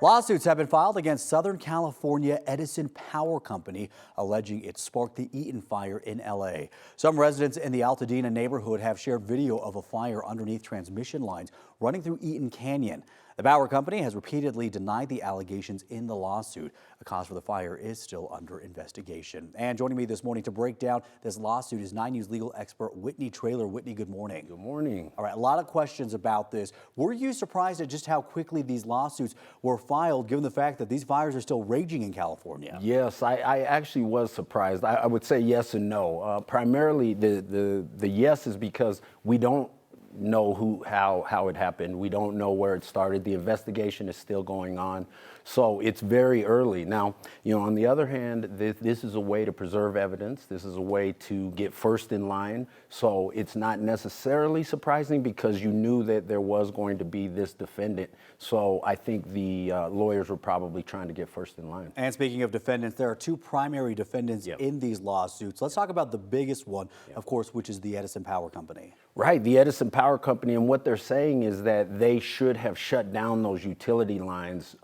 Lawsuits have been filed against Southern California Edison Power Company, alleging it sparked the Eaton Fire in LA. Some residents in the Altadena neighborhood have shared video of a fire underneath transmission lines running through Eaton Canyon. The power company has repeatedly denied the allegations in the lawsuit. The cause for the fire is still under investigation. And joining me this morning to break down this lawsuit is 9 News legal expert Whitney Traylor. Whitney, good morning. Good morning. All right, a lot of questions about this. Were you surprised at just how quickly these lawsuits were filed, given the fact that these fires are still raging in California? Yes, I actually was surprised. I would say yes and no. Primarily, the yes is because we don't know how it happened. We don't know where it started. The investigation is still going on. So it's very early. Now, on the other hand, this is a way to preserve evidence. This is a way to get first in line. So it's not necessarily surprising because you knew that there was going to be this defendant. So I think the lawyers were probably trying to get first in line. And speaking of defendants, there are two primary defendants in these lawsuits. Let's talk about the biggest one, of course, which is the Edison Power Company. Right, the Edison Power Company, and what they're saying is that they should have shut down those utility lines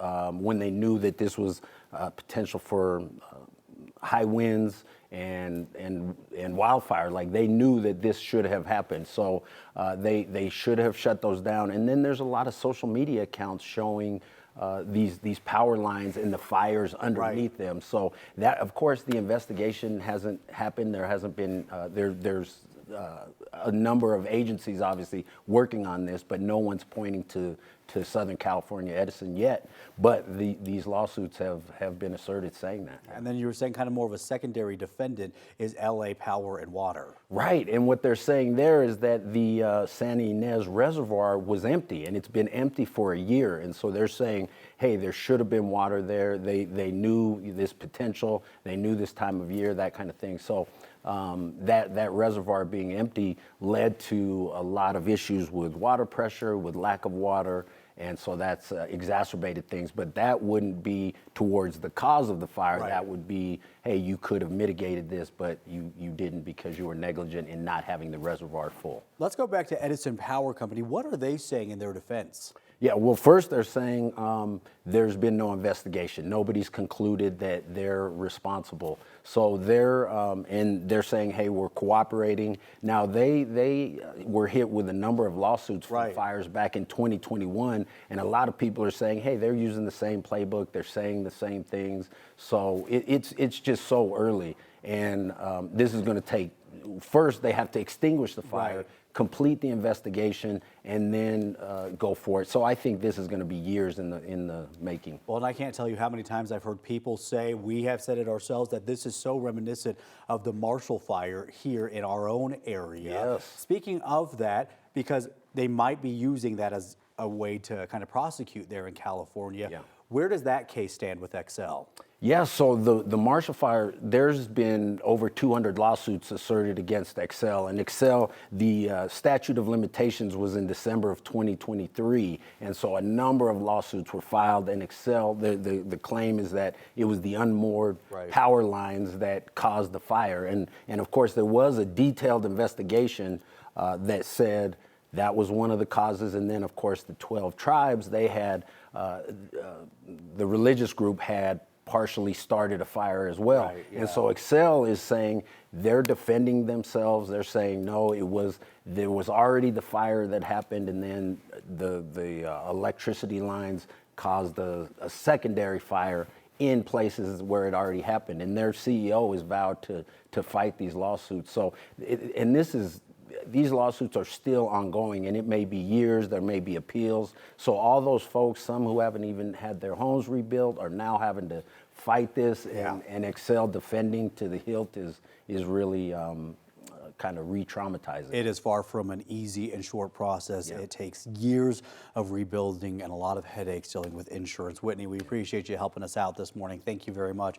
when they knew that this was potential for high winds and wildfire. Like, they knew that this should have happened, so they should have shut those down. And then there's a lot of social media accounts showing these power lines and the fires underneath them. So that, of course, the investigation hasn't happened. There hasn't been there's a number of agencies obviously working on this, but no one's pointing to Southern California Edison yet. But these lawsuits have been asserted saying that. And then you were saying kind of more of a secondary defendant is LA Power and Water. Right, and what they're saying there is that the San Ynez Reservoir was empty, and it's been empty for a year. And so they're saying, hey, there should have been water there. They knew this potential. They knew this time of year, that kind of thing. So that reservoir being empty led to a lot of issues with water pressure, with lack of water, and so that's exacerbated things. But that wouldn't be towards the cause of the fire. That would be, hey, you could have mitigated this, but you didn't because you were negligent in not having the reservoir full. Let's go back to Edison Power Company. What are they saying in their defense? Yeah, well, first they're saying there's been no investigation. Nobody's concluded that they're responsible. So they're saying, hey, we're cooperating. Now, they were hit with a number of lawsuits for fires back in 2021, and a lot of people are saying, hey, they're using the same playbook. They're saying the same things. So it's just so early, and this is going to take. First, they have to extinguish the fire, complete the investigation, and then go for it. So I think this is going to be years in the making. Well, and I can't tell you how many times I've heard people say, we have said it ourselves, that this is so reminiscent of the Marshall Fire here in our own area. Yes. Speaking of that, because they might be using that as a way to kind of prosecute there in California, where does that case stand with Xcel? Yeah, so the Marshall Fire, there's been over 200 lawsuits asserted against Xcel. And Xcel, the statute of limitations was in December of 2023. And so a number of lawsuits were filed. And Xcel, the claim is that it was the unmoored power lines that caused the fire. And of course, there was a detailed investigation that said that was one of the causes. And then, of course, the 12 tribes, they had, the religious group had partially started a fire as well. And so Xcel is saying they're defending themselves. They're saying, no, there was already the fire that happened, and then the electricity lines caused a secondary fire in places where it already happened. And their CEO is vowed to fight these lawsuits. So, these lawsuits are still ongoing, and it may be years, there may be appeals. So all those folks, some who haven't even had their homes rebuilt, are now having to fight this, and Xcel defending to the hilt is really kind of re-traumatizing. It is far from an easy and short process. It takes years of rebuilding and a lot of headaches dealing with insurance. Whitney, we appreciate you helping us out this morning. Thank you very much.